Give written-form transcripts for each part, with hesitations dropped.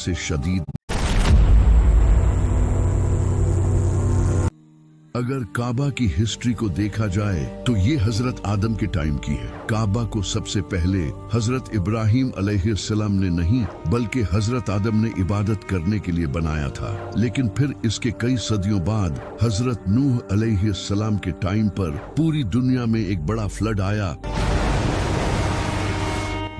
से शदीद। अगर काबा की हिस्ट्री को देखा जाए तो ये हजरत आदम के टाइम की है। काबा को सबसे पहले हजरत इब्राहिम अलैहिस्सलाम ने नहीं बल्कि हजरत आदम ने इबादत करने के लिए बनाया था। लेकिन फिर इसके कई सदियों बाद हजरत नूह अलैहिस्सलाम के टाइम पर पूरी दुनिया में एक बड़ा फ्लड आया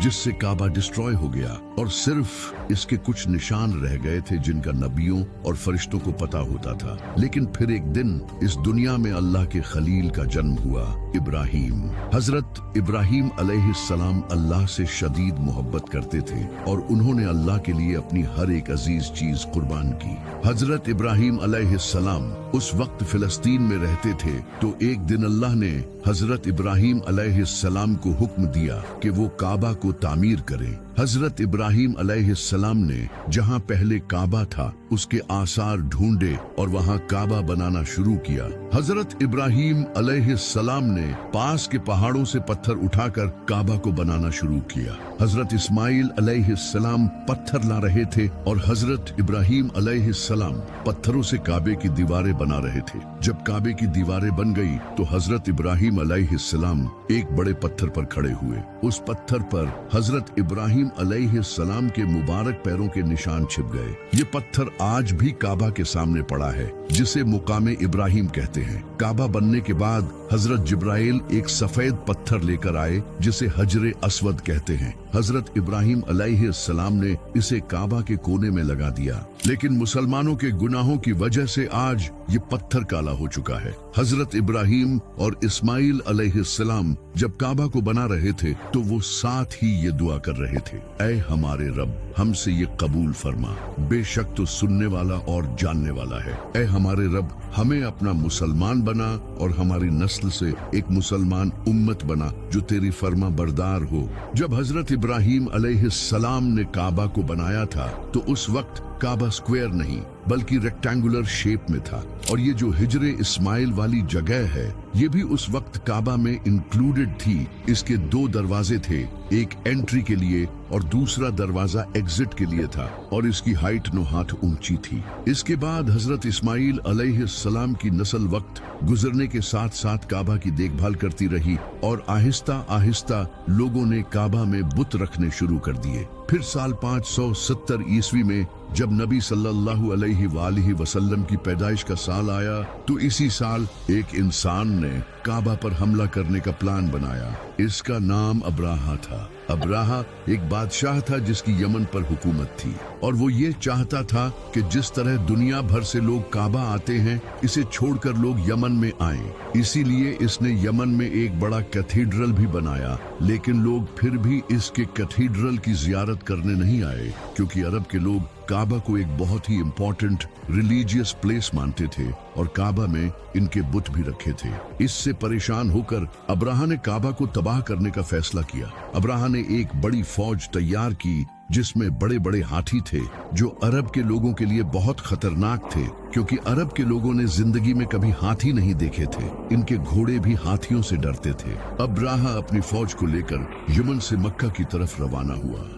जिससे काबा डिस्ट्रॉय हो गया और सिर्फ इसके कुछ निशान रह गए थे जिनका नबियों और फरिश्तों को पता होता था। लेकिन फिर एक दिन इस दुनिया में अल्लाह के खलील का जन्म हुआ, इब्राहिम। हजरत इब्राहिम अलैहिस्सलाम अल्लाह से शदीद मोहब्बत करते थे और उन्होंने अल्लाह के लिए अपनी हर एक अजीज चीज कुर्बान की। हजरत इब्राहिम अलैहिस्सलाम उस वक्त फिलिस्तीन में रहते थे तो एक दिन अल्लाह ने हजरत इब्राहिम अलैहिस्सलाम को हुक्म दिया कि वो काबा को तामीर करें। हजरत इब्राहिम अलैहिस्सलाम ने जहां पहले काबा था उसके आसार ढूंढे और वहां काबा बनाना शुरू किया। हजरत इब्राहिम अलैहिस्सलाम ने पास के पहाड़ों से पत्थर उठाकर काबा को बनाना शुरू किया। हजरत इस्माइल अलैहिस्सलाम पत्थर ला रहे थे और हजरत इब्राहिम अलैहिस्सलाम पत्थरों से काबे की दीवारें बना रहे थे। जब काबे की दीवारें बन गई तो हजरत इब्राहिम अलैहिस्सलाम एक बड़े पत्थर पर खड़े हुए। उस पत्थर पर हजरत इब्राहिम अलैहिस्सलाम के मुबारक पैरों के निशान छिप गए। ये पत्थर आज भी काबा के सामने पड़ा है जिसे मुकामे इब्राहिम कहते हैं। काबा बनने के बाद हजरत जिब्राइल एक सफेद पत्थर लेकर आए जिसे हजरे अस्वद कहते हैं। हजरत इब्राहिम अलैहिस्सलाम ने इसे काबा के कोने में लगा दिया। लेकिन मुसलमानों के गुनाहों की वजह से आज ये पत्थर काला हो चुका है। हजरत इब्राहिम और इस्माइल अलैहिस्सलाम जब काबा को बना रहे थे तो वो साथ ही ये दुआ कर रहे थे, ऐ हमारे रब हमसे ये कबूल फरमा, बेशक तो सुनने वाला और जानने वाला है। ऐ हमारे रब हमें अपना मुसलमान बना और हमारी नस्ल से एक मुसलमान उम्मत बना जो तेरी फर्मा बरदार हो। जब हजरत इब्राहिम अलैहिस्सलाम ने काबा को बनाया था तो उस वक्त काबा स्क्वायर नहीं बल्कि रेक्टेंगुलर शेप में था और ये जो हिजरे इस्माइल वाली जगह है ये भी उस वक्त काबा में इंक्लूडेड थी। इसके दो दरवाजे थे, एक एंट्री के लिए और दूसरा दरवाजा एग्जिट के लिए था और इसकी हाइट 9 हाथ ऊंची थी। इसके बाद हजरत इस्माइल अलैहिस्सलाम की नस्ल वक्त गुजरने के साथ साथ काबा की देखभाल करती रही और आहिस्ता आहिस्ता लोगों ने काबा में बुत रखने शुरू कर दिए। फिर साल 570 ईस्वी में जब नबी सल्लल्लाहु अलैहि वसल्लम की पैदाइश का साल आया तो इसी साल एक इंसान ने काबा पर हमला करने का प्लान बनाया। इसका नाम अब्राहा था। अब्राहा एक बादशाह था जिसकी यमन पर हुकूमत थी और वो ये चाहता था कि जिस तरह दुनिया भर से लोग काबा आते हैं इसे छोड़कर लोग यमन में आएं। इसीलिए इसने यमन में एक बड़ा कैथीड्रल भी बनाया। लेकिन लोग फिर भी इसके कैथीड्रल की जियारत करने नहीं आए क्योंकि अरब के लोग काबा को एक बहुत ही इम्पोर्टेंट रिलीजियस प्लेस मानते थे और काबा में इनके बुत भी रखे थे। इससे परेशान होकर अब्राहा ने काबा को तबाह करने का फैसला किया। अब्राहा ने एक बड़ी फौज तैयार की जिसमें बड़े बड़े हाथी थे जो अरब के लोगों के लिए बहुत खतरनाक थे क्योंकि अरब के लोगों ने जिंदगी में कभी हाथी नहीं देखे थे। इनके घोड़े भी हाथियों से डरते थे। अब्राहा अपनी फौज को लेकर यमन से मक्का की तरफ रवाना हुआ।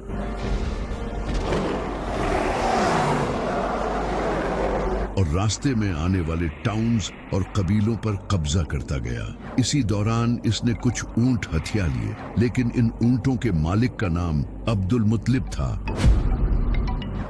और रास्ते में आने वाले टाउन्स और कबीलों पर कब्जा करता गया। इसी दौरान इसने कुछ ऊंट हथिया लिए, लेकिन इन ऊंटों के मालिक का नाम अब्दुल मुत्तलिब था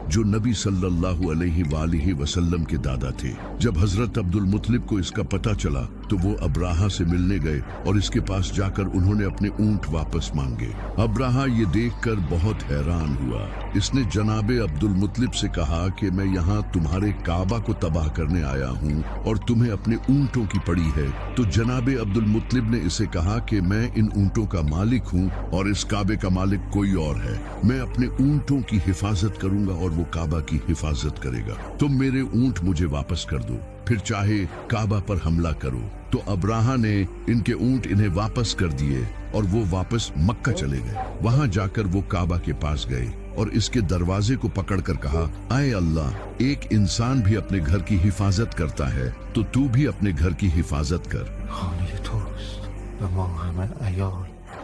जो नबी सल्लल्लाहु अलैहि वसल्लम के दादा थे। जब हजरत अब्दुल मुत्तलिब को इसका पता चला तो वो अब्राहा से मिलने गए और इसके पास जाकर उन्होंने अपने ऊंट वापस मांगे। अब्राहा ये देखकर बहुत हैरान हुआ। इसने जनाबे अब्दुल मुत्तलिब से कहा कि मैं यहाँ तुम्हारे काबा को तबाह करने आया हूँ और तुम्हें अपने ऊंटों की पड़ी है। तो जनाबे अब्दुल मुत्तलिब ने इसे कहा कि मैं इन ऊंटों का मालिक हूँ और इस काबे का मालिक कोई और है। मैं अपने ऊंटों की हिफाजत करूंगा और वो काबा की हिफाजत करेगा। तुम मेरे ऊंट मुझे वापस कर दो, फिर चाहे काबा पर हमला करो। तो अब्राहा ने इनके ऊंट इन्हें वापस कर दिए और वो वापस मक्का चले गए। वहां जाकर वो काबा के पास गए और इसके दरवाजे को पकड़कर कहा, आए अल्लाह, एक इंसान भी अपने घर की हिफाजत करता है तो तू भी अपने घर की हिफाजत कर।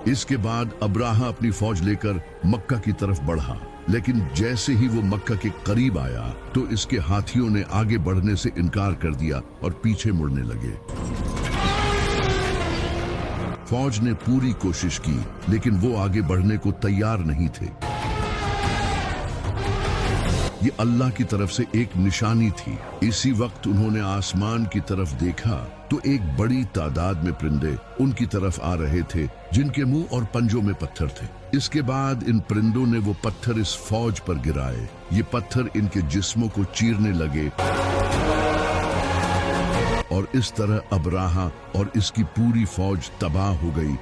इसके बाद अब्राहा अपनी फौज लेकर मक्का की तरफ बढ़ा। लेकिन जैसे ही वो मक्का के करीब आया तो इसके हाथियों ने आगे बढ़ने से इनकार कर दिया और पीछे मुड़ने लगे। फौज ने पूरी कोशिश की लेकिन वो आगे बढ़ने को तैयार नहीं थे। ये अल्लाह की तरफ से एक निशानी थी। इसी वक्त उन्होंने आसमान की तरफ देखा तो एक बड़ी तादाद में परिंदे उनकी तरफ आ रहे थे जिनके मुंह और पंजों में पत्थर थे। इसके बाद इन परिंदों ने वो पत्थर इस फौज पर गिराए। ये पत्थर इनके जिस्मों को चीरने लगे और इस तरह अबराहा और इसकी पूरी फौज तबाह हो गई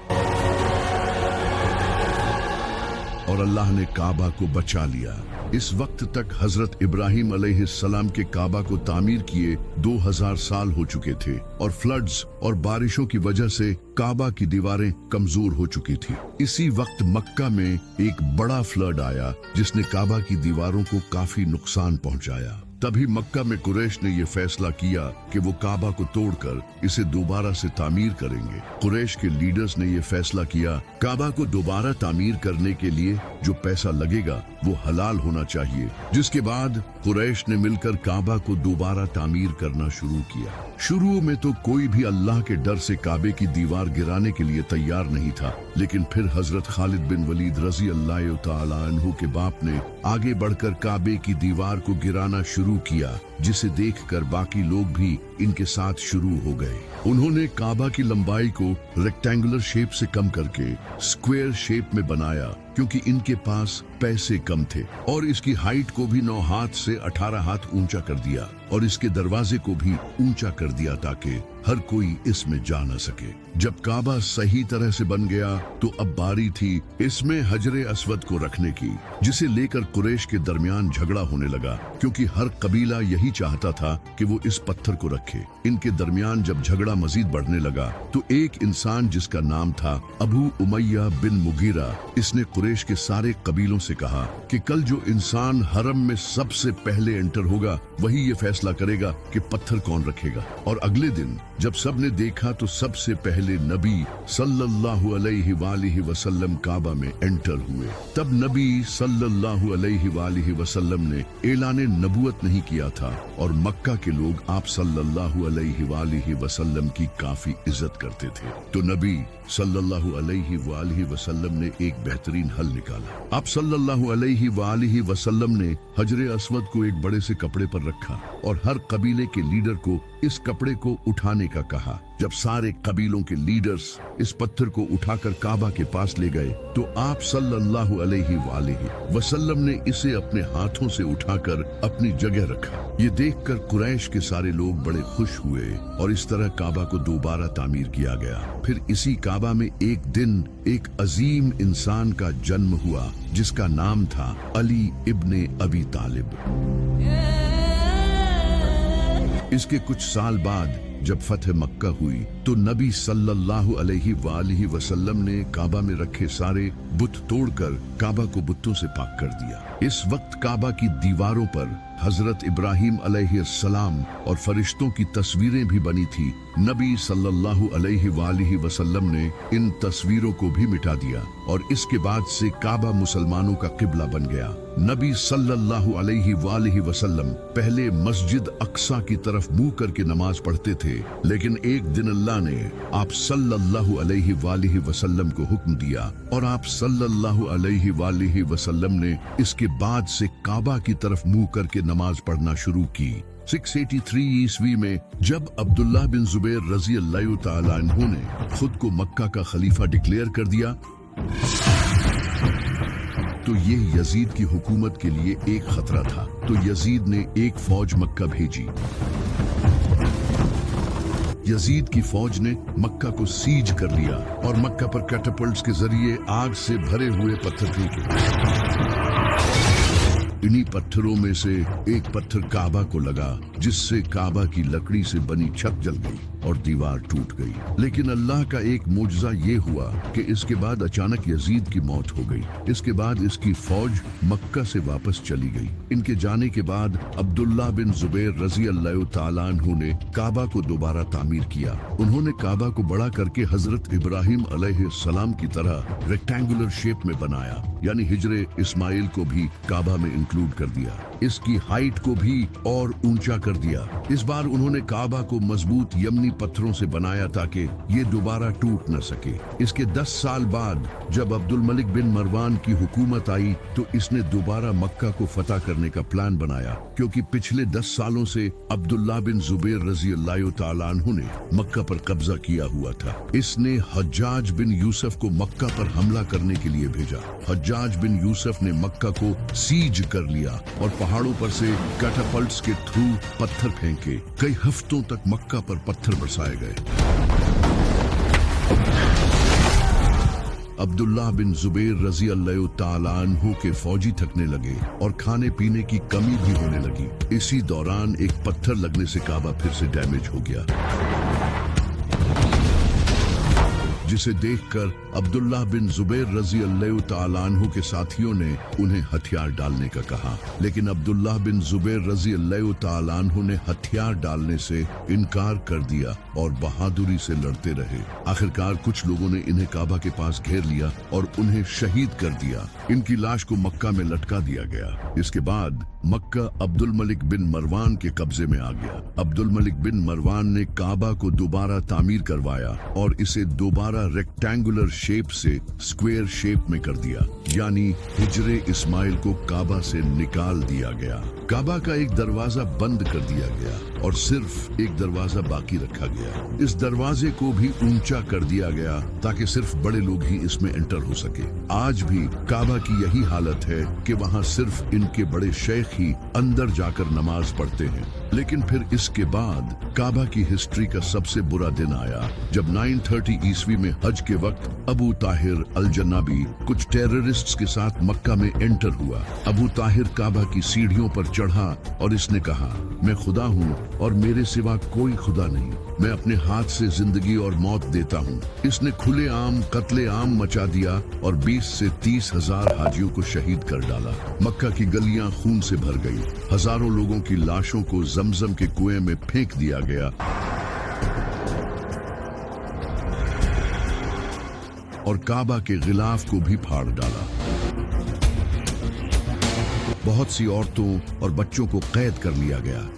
और अल्लाह ने काबा को बचा लिया। इस वक्त तक हजरत इब्राहिम अलैहिस्सलाम के काबा को तामीर किए 2000 साल हो चुके थे और फ्लड्स और बारिशों की वजह से काबा की दीवारें कमजोर हो चुकी थी। इसी वक्त मक्का में एक बड़ा फ्लड आया जिसने काबा की दीवारों को काफी नुकसान पहुंचाया। तभी मक्का में कुरैश ने यह फैसला किया कि वो काबा को तोड़कर इसे दोबारा से तामीर करेंगे। कुरैश के लीडर्स ने यह फैसला किया काबा को दोबारा तामीर करने के लिए जो पैसा लगेगा वो हलाल होना चाहिए। जिसके बाद कुरैश ने मिलकर काबा को दोबारा तामीर करना शुरू किया। शुरू में तो कोई भी अल्लाह के डर से काबे की दीवार गिराने के लिए तैयार नहीं था, लेकिन फिर हजरत खालिद बिन वलीद रजी अल्लाह तआला अन्हु के बाप ने आगे बढ़कर काबे की दीवार को गिराना शुरू किया, जिसे देखकर बाकी लोग भी इनके साथ शुरू हो गए। उन्होंने काबा की लंबाई को रेक्टेंगुलर शेप से कम करके स्क्वायर शेप में बनाया क्योंकि इनके पास पैसे कम थे, और इसकी हाइट को भी 9 हाथ से 18 हाथ ऊंचा कर दिया और इसके दरवाजे को भी ऊंचा कर दिया ताकि हर कोई इसमें जा न सके। जब काबा सही तरह से बन गया तो अब बारी थी इसमें हजरे अस्वद को रखने की, जिसे लेकर कुरैश के दरमियान झगड़ा होने लगा क्योंकि हर कबीला यही चाहता था कि वो इस पत्थर को रखे। इनके दरमियान जब झगड़ा मजीद बढ़ने लगा तो एक इंसान जिसका नाम था अबू उमैया बिन मुगीरा, इसने कुरैश के सारे कबीलों से कहा कि कल जो इंसान हरम में सबसे पहले एंटर होगा वही ये फैसला करेगा कि पत्थर कौन रखेगा। और अगले दिन जब सबने देखा तो सबसे पहले नबी सल्लल्लाहु अलैहि वसल्लम काबा में एंटर हुए। तब नबी सल्लल्लाहु अलैहि वसल्लम ने ऐलान नबूवत नहीं किया था और मक्का के लोग आप सल्लल्लाहु अलैहि वसल्लम की काफी इज्जत करते थे। तो नबी सल्लल्लाहु अलैहि वसल्लम ने एक बेहतरीन हल निकाला। आप सल्लल्लाहु अलैहि वसल्लम ने हजरे अस्वद को एक बड़े से कपड़े पर रखा और हर कबीले के लीडर को इस कपड़े को उठाने का कहा। जब सारे कबीलों के लीडर्स इस पत्थर को उठाकर काबा के पास ले गए तो आप सल्लल्लाहु अलैहि वसल्लम ने इसे अपने हाथों से उठाकर अपनी जगह रखा। ये देखकर कुरैश के सारे लोग बड़े खुश हुए और इस तरह काबा को दोबारा तामीर किया गया। फिर इसी काबा में एक दिन एक अजीम इंसान का जन्म हुआ जिसका नाम था अली इब्ने अबी तालिब। इसके कुछ साल बाद जब फतह मक्का हुई तो नबी सल्लल्लाहु अलैहि वसल्लम ने काबा में रखे सारे बुत तोड़कर काबा को बुतों से पाक कर दिया। इस वक्त काबा की दीवारों पर हजरत इब्राहिम अलैहिस्सलाम और फरिश्तों की तस्वीरें भी बनी थी। नबी सल्लल्लाहु अलैहि वसल्लम ने इन तस्वीरों को भी मिटा दिया और इसके बाद से काबा मुसलमानों का किबला बन गया। नबी सल्लल्लाहु अलैहि वसल्लम पहले मस्जिद अक्सा की तरफ मुंह करके नमाज पढ़ते थे, लेकिन एक दिन अल्लाह ने आप सल्लल्लाहु अलैहि वसल्लम को हुक्म दिया और आप सल्लल्लाहु अलैहि वसल्लम ने इसके बाद से काबा की तरफ मुंह करके नमाज पढ़ना शुरू की। 683 ईस्वी में जब अब्दुल्लाह बिन जुबैर रजी अल्लाह तआला अन्हु ने खुद को मक्का का खलीफा डिक्लेयर कर दिया तो ये यजीद की हुकूमत के लिए एक खतरा था। तो यजीद ने एक फौज मक्का भेजी। यजीद की फौज ने मक्का को सीज कर लिया और मक्का पर कैटापल्ट्स के जरिए आग से भरे हुए पत्थर फेंके। इन्हीं पत्थरों में से एक पत्थर काबा को लगा जिससे काबा की लकड़ी से बनी छत जल गई। और दीवार टूट गई। लेकिन अल्लाह का एक मोजज़ा ये हुआ कि इसके बाद अचानक यजीद की मौत हो गई। इसके बाद इसकी फौज मक्का से वापस चली गई। इनके जाने के बाद अब्दुल्ला बिन जुबैर रजी अल्लाह तआला अन्हु ने काबा को दोबारा तामीर किया। उन्होंने काबा को बड़ा करके हजरत इब्राहिम अलैहिस्सलाम की तरह रेक्टेंगुलर शेप में बनाया, यानी हिजरे इस्माइल को भी काबा में इंक्लूड कर दिया। इसकी हाइट को भी और ऊंचा कर दिया। इस बार उन्होंने काबा को मजबूत यमनी पत्थरों से बनाया ताकि ये दोबारा टूट न सके। इसके 10 साल बाद जब अब्दुल मलिक बिन मरवान की हुकूमत आई तो इसने दोबारा मक्का को फतह करने का प्लान बनाया, क्योंकि पिछले 10 सालों से अब्दुल्ला बिन जुबैर रजी अल्लाह तआला अन्हु ने मक्का पर कब्जा किया हुआ था। इसने हज्जाज बिन यूसुफ को मक्का पर हमला करने के लिए भेजा। हज्जाज बिन यूसुफ ने मक्का को सीज कर लिया और पहाड़ों पर से कैटापल्ट्स के थ्रू पत्थर फेंके। कई हफ्तों तक मक्का पर पत्थर बरसाए गए। अब्दुल्ला बिन जुबैर रजी अल्लाह तआला अन्हु के फौजी थकने लगे और खाने पीने की कमी भी होने लगी। इसी दौरान एक पत्थर लगने से काबा फिर से डैमेज हो गया, जिसे देखकर अब्दुल्ला बिन जुबैर रजी अल्लाह तआला अन्हु के साथियों ने उन्हें हथियार डालने का कहा। लेकिन अब्दुल्ला बिन जुबैर रजी अल्लाह तआला अन्हु ने हथियार डालने से इनकार कर दिया और बहादुरी से लड़ते रहे। आखिरकार कुछ लोगों ने इन्हें काबा के पास घेर लिया और उन्हें शहीद कर दिया। इनकी लाश को मक्का में लटका दिया गया। इसके बाद मक्का अब्दुल मलिक बिन मरवान के कब्जे में आ गया। अब्दुल मलिक बिन मरवान ने काबा को दोबारा तामीर करवाया और इसे दोबारा रेक्टेंगुलर शेप से स्क्वायर शेप में कर दिया, यानी हिजरे इस्माइल को काबा से निकाल दिया गया। काबा का एक दरवाजा बंद कर दिया गया और सिर्फ एक दरवाजा बाकी रखा गया। इस दरवाजे को भी ऊंचा कर दिया गया ताकि सिर्फ बड़े लोग ही इसमें एंटर हो सके। आज भी काबा की यही हालत है कि वहाँ सिर्फ इनके बड़े शेख ही अंदर जाकर नमाज पढ़ते हैं। लेकिन फिर इसके बाद काबा की हिस्ट्री का सबसे बुरा दिन आया जब 930 ईस्वी में हज के वक्त अबू ताहिर अल जन्नाबी कुछ टेररिस्ट्स के साथ मक्का में एंटर हुआ। अबू ताहिर काबा की सीढ़ियों पर चढ़ा और इसने कहा, मैं खुदा हूँ और मेरे सिवा कोई खुदा नहीं। मैं अपने हाथ से जिंदगी और मौत देता हूँ। इसने खुले आम कत्ले आम मचा दिया और 20 से 30 हजार हाजियों को शहीद कर डाला। मक्का की गलियां खून से भर गई। हजारों लोगों की लाशों को जमजम के कुएं में फेंक दिया गया और काबा के गिलाफ को भी फाड़ डाला। बहुत सी औरतों और बच्चों को कैद कर लिया गया।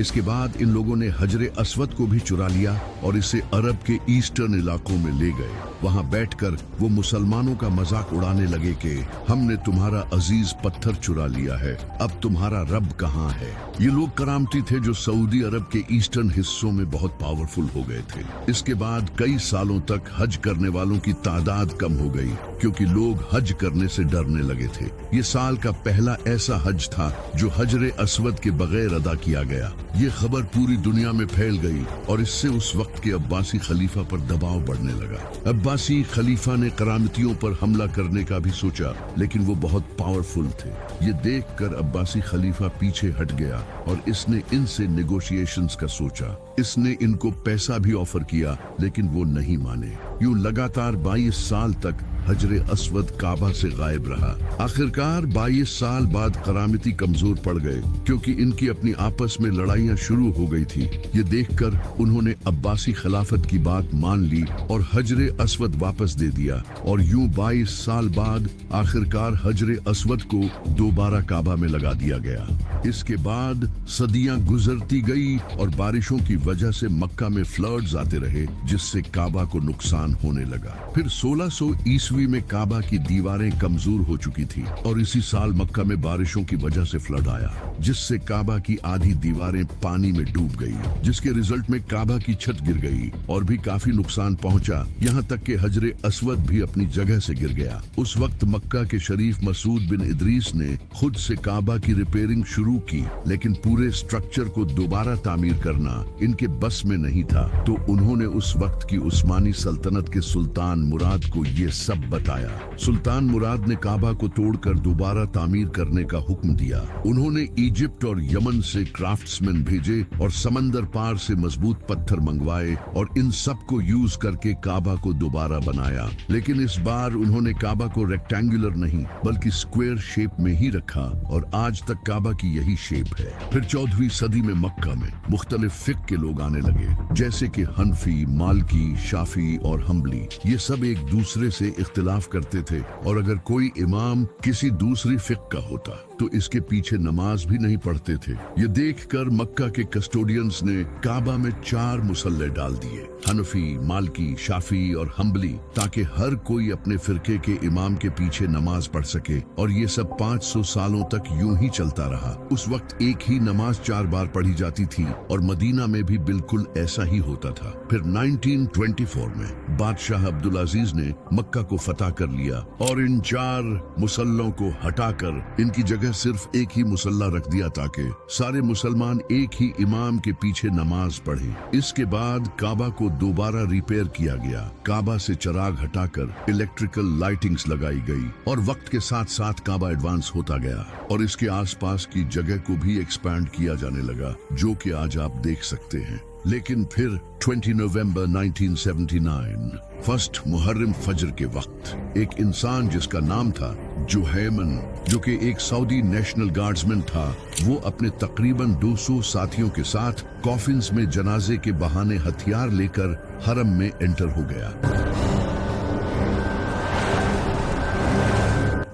इसके बाद इन लोगों ने हजरे अस्वद को भी चुरा लिया और इसे अरब के ईस्टर्न इलाकों में ले गए। वहां बैठकर वो मुसलमानों का मजाक उड़ाने लगे कि हमने तुम्हारा अजीज पत्थर चुरा लिया है, अब तुम्हारा रब कहाँ है। ये लोग करामती थे जो सऊदी अरब के ईस्टर्न हिस्सों में बहुत पावरफुल हो गए थे। इसके बाद कई सालों तक हज करने वालों की तादाद कम हो गई क्योंकि लोग हज करने से डरने लगे थे। ये साल का पहला ऐसा हज था जो हजरे अस्वद के बगैर अदा किया गया। ये खबर पूरी दुनिया में फैल गई और इससे उस वक्त के अब्बासी खलीफा पर दबाव बढ़ने लगा। अब्बासी खलीफा ने करामतियों पर हमला करने का भी सोचा, लेकिन वो बहुत पावरफुल थे। ये देखकर अब्बासी खलीफा पीछे हट गया और इसने इनसे नेगोशिएशंस का सोचा। इसने इनको पैसा भी ऑफर किया, लेकिन वो नहीं माने। यूं लगातार 22 साल तक हजरे अस्वद काबा से गायब रहा। आखिरकार 22 साल बाद करामती कमजोर पड़ गए क्योंकि इनकी अपनी आपस में लड़ाइयां शुरू हो गई थी। ये देखकर उन्होंने अब्बासी खिलाफत की बात मान ली और हजरे अस्वद वापस दे दिया और यूं 22 साल बाद आखिरकार हजरे अस्वद को दोबारा काबा में लगा दिया गया। इसके बाद सदियां गुजरती गई और बारिशों की वजह से मक्का में फ्लड्स आते रहे, जिससे काबा को नुकसान होने लगा। फिर 1600 ईस्वी में काबा की दीवारें कमजोर हो चुकी थी और इसी साल मक्का में बारिशों की वजह से फ्लड आया, जिससे काबा की आधी दीवारें पानी में डूब गई, जिसके रिजल्ट में काबा की छत गिर गई और भी काफी नुकसान पहुंचा। यहाँ तक कि हजरे अस्वद भी अपनी जगह से गिर गया। उस वक्त मक्का के शरीफ मसूद बिन इदरीस ने खुद से काबा की रिपेयरिंग शुरू की, लेकिन पूरे स्ट्रक्चर को दोबारा तामीर करना इनके बस में नहीं था। तो उन्होंने उस वक्त की उस्मानी सल्तनत के सुल्तान मुराद को ये सब बताया। सुल्तान मुराद ने काबा को तोड़कर दोबारा तामीर करने का हुक्म दिया। उन्होंने इजिप्ट और यमन से क्राफ्ट्समैन भेजे और समंदर पार से मजबूत पत्थर मंगवाए और इन सब को यूज करके काबा को दोबारा बनाया। लेकिन इस बार उन्होंने काबा को रेक्टेंगुलर नहीं बल्कि स्क्वायर शेप में ही रखा और आज तक काबा की यही शेप है। फिर 14वीं सदी में मक्का में मुख्तलिफ फिक्र के लोग आने लगे, जैसे कि हनफी, मालकी, शाफी और हम्बली। ये सब एक दूसरे से इख्तिलाफ करते थे और अगर कोई इमाम किसी दूसरी फिक्र का होता तो इसके पीछे नमाज भी नहीं पढ़ते थे। ये देखकर मक्का के कस्टोडियंस ने काबा में 4 मुसल्ले डाल दिए, हनफी, मालकी, शाफी और हम्बली, ताकि हर कोई अपने फिरके के इमाम के पीछे नमाज पढ़ सके। और ये सब 500 सालों तक यूं ही चलता रहा। उस वक्त एक ही नमाज 4 बार पढ़ी जाती थी और मदीना में भी बिल्कुल ऐसा ही होता था। फिर 1924 में बादशाह अब्दुल अजीज ने मक्का को फतह कर लिया और इन 4 मुसल्लों को हटाकर इनकी जगह सिर्फ एक ही मुसल्ला रख दिया ताकि सारे मुसलमान एक ही इमाम के पीछे नमाज पढ़ें। इसके बाद काबा को दोबारा रिपेयर किया गया। काबा से चिराग हटाकर इलेक्ट्रिकल लाइटिंग्स लगाई गई और वक्त के साथ साथ काबा एडवांस होता गया और इसके आसपास की जगह को भी एक्सपैंड किया जाने लगा, जो कि आज आप देख सकते हैं। लेकिन फिर 20 नवंबर 1979 फर्स्ट मुहर्रम फजर के वक्त एक इंसान जिसका नाम था जुहैमन, जो कि एक सऊदी नेशनल गार्ड्समैन था, वो अपने तकरीबन 200 साथियों के साथ कॉफिन्स में जनाजे के बहाने हथियार लेकर हरम में एंटर हो गया।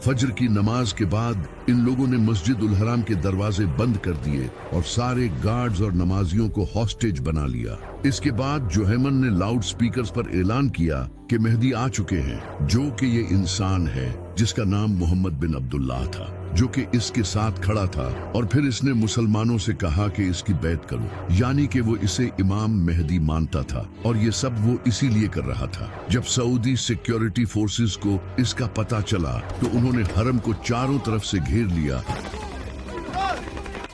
फजर की नमाज के बाद इन लोगों ने मस्जिद उल हराम के दरवाजे बंद कर दिए और सारे गार्ड्स और नमाजियों को हॉस्टेज बना लिया। इसके बाद जुहैमन ने लाउड स्पीकर्स पर ऐलान किया कि मेहदी आ चुके हैं, जो कि ये इंसान है जिसका नाम मोहम्मद बिन अब्दुल्लाह था, जो कि इसके साथ खड़ा था। और फिर इसने मुसलमानों से कहा कि इसकी बैत करो, यानी कि वो इसे इमाम मेहदी मानता था। और ये सब वो इसीलिए कर रहा था। जब सऊदी सिक्योरिटी फोर्सेस को इसका पता चला तो उन्होंने हरम को चारों तरफ से घेर लिया,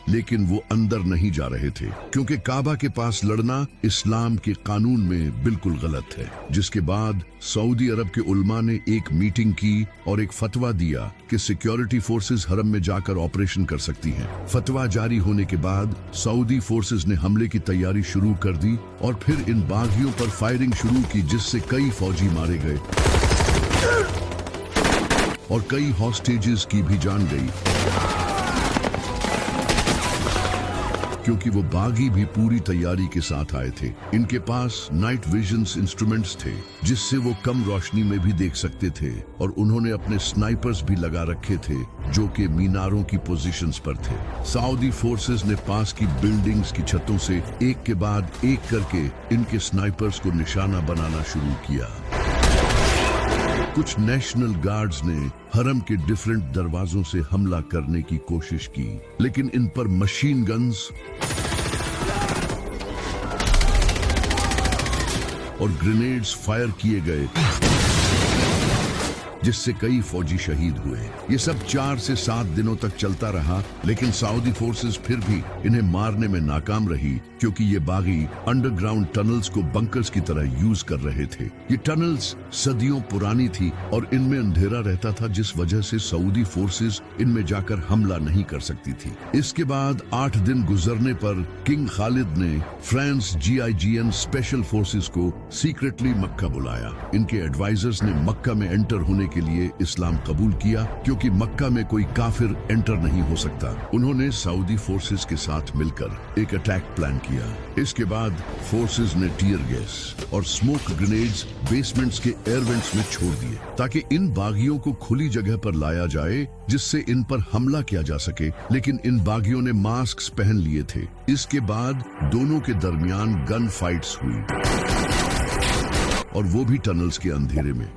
लेकिन वो अंदर नहीं जा रहे थे क्योंकि काबा के पास लड़ना इस्लाम के कानून में बिल्कुल गलत है। जिसके बाद सऊदी अरब के उलमा ने एक मीटिंग की और एक फतवा दिया कि सिक्योरिटी फोर्सेस हरम में जाकर ऑपरेशन कर सकती हैं। फतवा जारी होने के बाद सऊदी फोर्सेस ने हमले की तैयारी शुरू कर दी और फिर इन बागियों पर फायरिंग शुरू की, जिससे कई फौजी मारे गए और कई हॉस्टेजेस की भी जान गई, क्योंकि वो बागी भी पूरी तैयारी के साथ आए थे। इनके पास नाइट विजन्स इंस्ट्रूमेंट्स थे जिससे वो कम रोशनी में भी देख सकते थे और उन्होंने अपने स्नाइपर्स भी लगा रखे थे जो कि मीनारों की पोजीशंस पर थे। सऊदी फोर्सेस ने पास की बिल्डिंग्स की छतों से एक के बाद एक करके इनके स्नाइपर्स को निशाना बनाना शुरू किया। कुछ नेशनल गार्ड्स ने हरम के डिफरेंट दरवाजों से हमला करने की कोशिश की, लेकिन इन पर मशीन गन्स और ग्रेनेड्स फायर किए गए, जिससे कई फौजी शहीद हुए। ये सब 4 से 7 दिनों तक चलता रहा, लेकिन सऊदी फोर्सेस फिर भी इन्हें मारने में नाकाम रही, क्योंकि ये बागी अंडरग्राउंड टनल्स को बंकर्स की तरह यूज कर रहे थे। ये टनल्स सदियों पुरानी थी और इनमें अंधेरा रहता था, जिस वजह से सऊदी फोर्सेस इनमें जाकर हमला नहीं कर सकती थी। इसके बाद 8 दिन गुजरने पर किंग खालिद ने फ्रांस GIGN स्पेशल फोर्सेस को सीक्रेटली मक्का बुलाया। इनके एडवाइजर्स ने मक्का में एंटर होने के लिए इस्लाम कबूल किया, क्योंकि मक्का में कोई काफिर एंटर नहीं हो सकता। उन्होंने सऊदी फोर्सेस के साथ मिलकर एक अटैक प्लान किया। इसके बाद फोर्सेस ने टीयर गैस और स्मोक ग्रेनेड्स बेसमेंट्स के एयर वेंट्स में छोड़ दिए, ताकि इन बागियों को खुली जगह पर लाया जाए जिससे इन पर हमला किया जा सके। लेकिन इन बागियों ने मास्क पहन लिए थे। इसके बाद दोनों के दरमियान गन फाइट्स हुई, और वो भी टनल्स के अंधेरे में।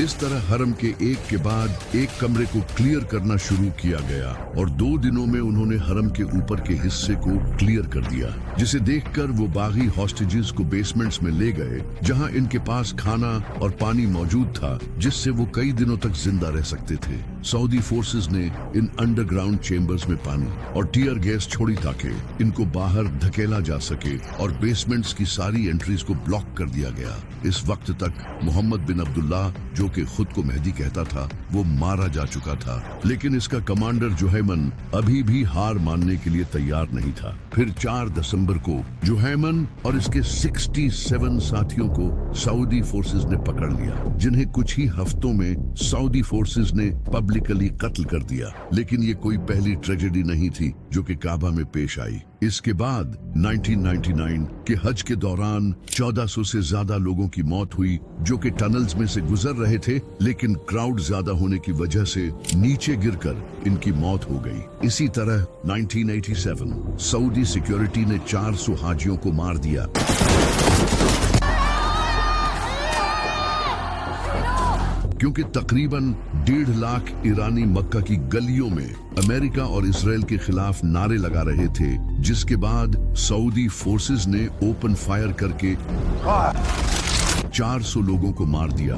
इस तरह हरम के एक के बाद एक कमरे को क्लियर करना शुरू किया गया और 2 दिनों में उन्होंने हरम के ऊपर के हिस्से को क्लियर कर दिया, जिसे देखकर वो बागी हॉस्टेजेस को बेसमेंट्स में ले गए, जहां इनके पास खाना और पानी मौजूद था, जिससे वो कई दिनों तक जिंदा रह सकते थे। सऊदी फोर्सेस ने इन अंडरग्राउंड चेंबर्स में पानी और टीयर गैस छोड़ी ताकि इनको बाहर धकेला जा सके और बेसमेंट्स की सारी एंट्रीज को ब्लॉक कर दिया गया। इस वक्त तक मोहम्मद बिन अब्दुल्लाह, जो कि खुद को मेहदी कहता था, वो मारा जा चुका था, लेकिन इसका कमांडर जुहैमन अभी भी हार मानने के लिए तैयार नहीं था। फिर 4 दिसंबर को जुहैमन और इसके 67 साथियों को सऊदी फोर्सेस ने पकड़ लिया, जिन्हें कुछ ही हफ्तों में सऊदी फोर्सेस ने पब्लिकली कत्ल कर दिया। लेकिन ये कोई पहली ट्रेजेडी नहीं थी जो कि काबा में पेश आई। इसके बाद 1999 के हज के दौरान 1400 से ज्यादा लोगों की मौत हुई, जो कि टनल्स में से गुजर रहे थे, लेकिन क्राउड ज्यादा होने की वजह से नीचे गिरकर इनकी मौत हो गई। इसी तरह 1987 सऊदी सिक्योरिटी ने 400 हाजियों को मार दिया। क्योंकि तकरीबन 1.5 लाख ईरानी मक्का की गलियों में अमेरिका और इसराइल के खिलाफ नारे लगा रहे थे, जिसके बाद सऊदी फोर्सेस ने ओपन फायर करके 400 लोगों को मार दिया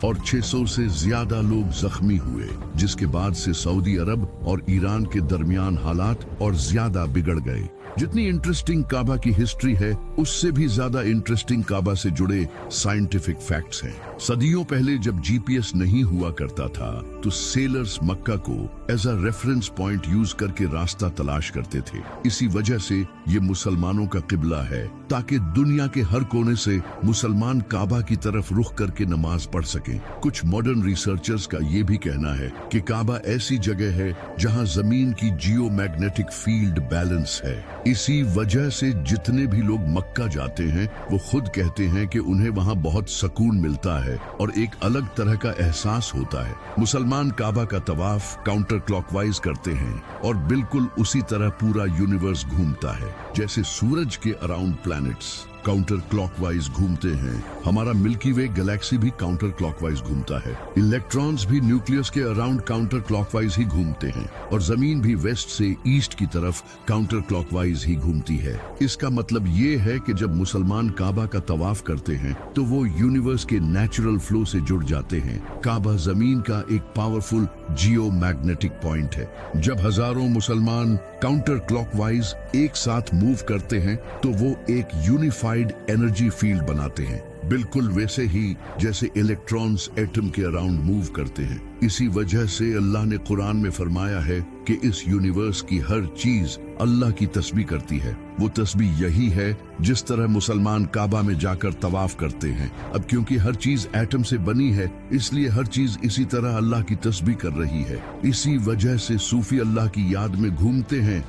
और 600 से ज्यादा लोग जख्मी हुए, जिसके बाद से सऊदी अरब और ईरान के दरमियान हालात और ज्यादा बिगड़ गए। जितनी इंटरेस्टिंग काबा की हिस्ट्री है, उससे भी ज्यादा इंटरेस्टिंग काबा से जुड़े साइंटिफिक फैक्ट्स हैं। सदियों पहले जब जीपीएस नहीं हुआ करता था, तो सेलर्स मक्का को as a reference point use करके रास्ता तलाश करते थे। इसी वजह से ये मुसलमानों का किबला है, ताकि दुनिया के हर कोने से मुसलमान काबा की तरफ रुख करके नमाज पढ़ सकें। कुछ मॉडर्न रिसर्चर्स का ये भी कहना है कि काबा ऐसी जगह है जहां जमीन की जियो मैग्नेटिक फील्ड बैलेंस है। इसी वजह से जितने भी लोग मक्का जाते हैं, वो खुद कहते हैं कि उन्हें वहां बहुत सुकून मिलता है और एक अलग तरह का एहसास होता है। मुसलमान काबा का तवाफ काउंटर क्लॉकवाइज करते हैं और बिल्कुल उसी तरह पूरा यूनिवर्स घूमता है, जैसे सूरज के अराउंड प्लैनेट्स काउंटर क्लॉकवाइज घूमते हैं। हमारा मिल्की वे गैलेक्सी भी काउंटर क्लॉकवाइज घूमता है। इलेक्ट्रॉन्स भी न्यूक्लियस के अराउंड काउंटर क्लॉकवाइज ही घूमते हैं और जमीन भी वेस्ट से ईस्ट की तरफ काउंटर क्लॉकवाइज ही घूमती है। इसका मतलब ये है कि जब मुसलमान काबा का तवाफ करते हैं, तो वो यूनिवर्स के नेचुरल फ्लो से जुड़ जाते हैं। काबा जमीन का एक पावरफुल जियो मैग्नेटिक पॉइंट है। जब हजारों मुसलमान काउंटर क्लॉकवाइज एक साथ मूव करते हैं, तो वो एक यूनिफाइड एनर्जी फील्ड बनाते हैं, बिल्कुल वैसे ही जैसे इलेक्ट्रॉन्स एटम के अराउंड मूव करते हैं। इसी वजह से अल्लाह ने कुरान में फरमाया है कि इस यूनिवर्स की हर चीज अल्लाह की तस्बीह करती है। वो तस्बीह यही है जिस तरह मुसलमान काबा में जाकर तवाफ करते हैं। अब क्योंकि हर चीज एटम से बनी है, इसलिए हर चीज इसी तरह अल्लाह की तस्बीह कर रही है। इसी वजह से सूफी अल्लाह की याद में घूमते हैं,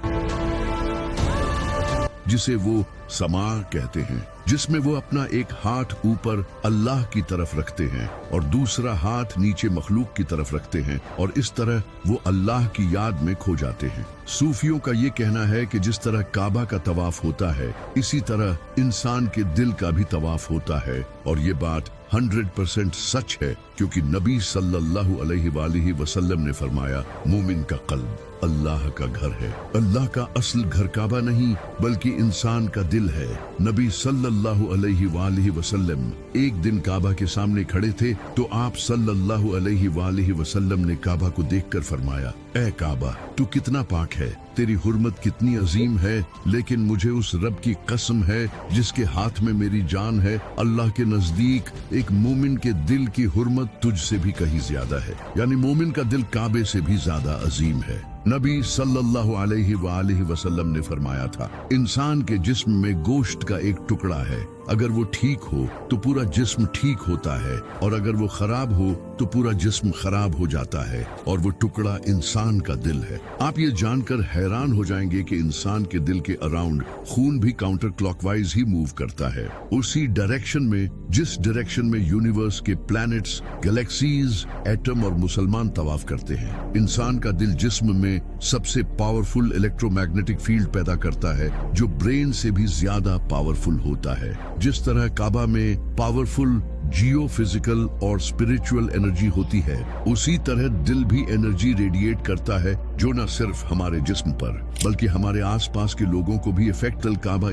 जिसे वो समा कहते हैं, जिसमें वो अपना एक हाथ ऊपर अल्लाह की तरफ रखते हैं और दूसरा हाथ नीचे मखलूक की तरफ रखते हैं, और इस तरह वो अल्लाह की याद में खो जाते हैं। सूफियों का ये कहना है कि जिस तरह काबा का तवाफ होता है, इसी तरह इंसान के दिल का भी तवाफ होता है। और ये बात 100% सच है, क्योंकि नबी सल्लल्लाहु अलैहि वसल्लम ने फरमाया, मोमिन का कल्ब अल्लाह का घर है। अल्लाह का असल घर काबा नहीं, बल्कि इंसान का दिल है। नबी सल्लल्लाहु अलैहि वसल्लम एक दिन काबा के सामने खड़े थे, तो आप सल्लल्लाहु अलैहि वसल्लम ने काबा को देखकर फरमाया, ए काबा, तू कितना पाक है, तेरी हुर्मत कितनी अजीम है, लेकिन मुझे उस रब की कसम है जिसके हाथ में मेरी जान है, अल्लाह के नजदीक एक मोमिन के दिल की हुर्मत तुझसे भी कहीं ज्यादा है। यानी मोमिन का दिल काबे से भी ज्यादा अजीम है। नबी सल्लल्लाहु अलैहि वसल्लम ने फरमाया था, इंसान के जिस्म में गोश्त का एक टुकड़ा है, अगर वो ठीक हो तो पूरा जिस्म ठीक होता है, और अगर वो खराब हो तो पूरा जिस्म खराब हो जाता है, और वो टुकड़ा इंसान का दिल है। आप ये जानकर हैरान हो जाएंगे कि इंसान के दिल के अराउंड खून भी काउंटर क्लॉकवाइज ही मूव करता है, उसी डायरेक्शन में जिस डायरेक्शन में यूनिवर्स के प्लैनेट्स, गैलेक्सीज, एटम और मुसलमान तवाफ करते हैं। इंसान का दिल जिस्म में सबसे पावरफुल इलेक्ट्रोमैग्नेटिक फील्ड पैदा करता है, जो ब्रेन से भी ज्यादा पावरफुल होता है। जिस तरह काबा में पावरफुल जियो फिजिकल और स्पिरिचुअल एनर्जी होती है, उसी तरह दिल भी एनर्जी रेडिएट करता है, जो न सिर्फ हमारे जिस्म पर बल्कि हमारे आसपास के लोगों को भी इफेक्ट काबा